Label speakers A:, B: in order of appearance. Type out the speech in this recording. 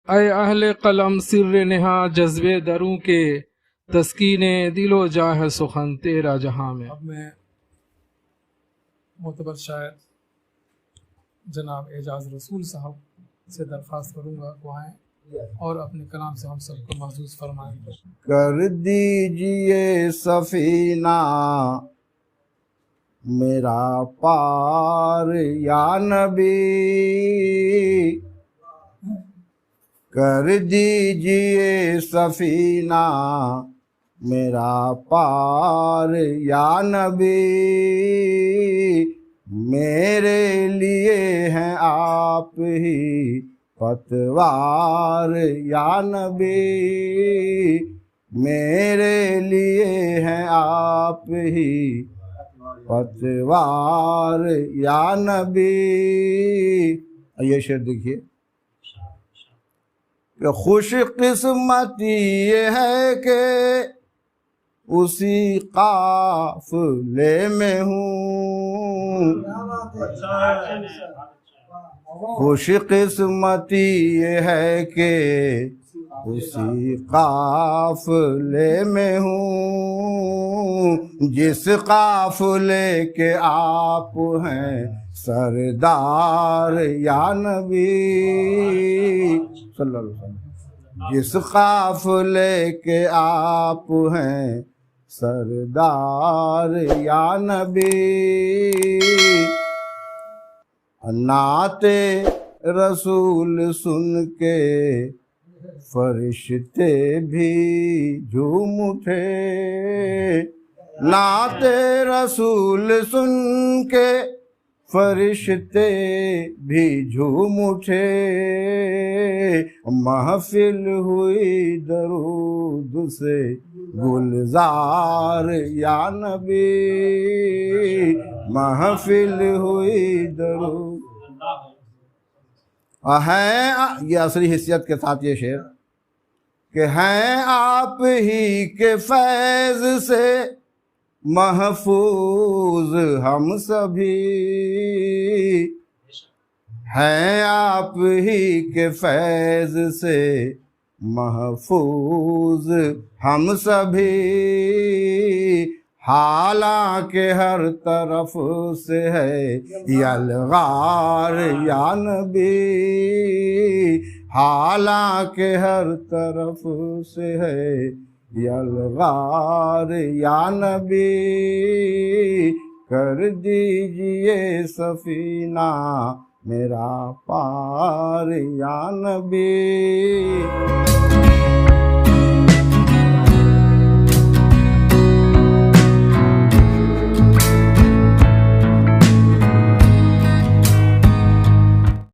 A: ऐ अहले कलम सिर्र नेहा जज्बे दरूं के, तस्कीने दिलो जाह सुखन तेरा जहां में।
B: अब मैं मोतबर शायर जनाब एजाज रसूल साहब से दरख्वास्त करूँगा को आएँ और अपने कलाम से हम सबको महसूस फरमाएं।
C: कर दीजिए सफीना मेरा पार या नबी, कर दीजिए सफीना मेरा पार या नबी, मेरे लिए हैं आप ही पतवार या नबी, मेरे लिए हैं आप ही पतवार या नबी। ये शेर देखिए कि खुश किस्मती ये है कि उसी काफिले में हूँ, खुश किस्मती ये है कि उसी काफिले में हूँ, जिस काफिले के आप हैं सरदार या नबी सल्लल्लाहु अलैहि वसल्लम, जिस काफिले के आप हैं सरदार या नबी। नाते रसूल सुन के फरिश्ते भी झूम उठे, नाते रसूल सुन के फरिश्ते भी झूम उठे, महफिल हुई दरूद से गुलजार या नबी, महफिल हुई दरूद हैं। ये असली हिस्सियत के साथ ये शेर कि हैं आप ही के फैज़ से महफूज हम सभी, हैं आप ही के फैज़ से महफूज हम सभी, हालांकि हर तरफ से है यलगार या नबी, हालांकि हर तरफ से है यलगार या नबी, कर दीजिए सफीना मेरा पार या नबी।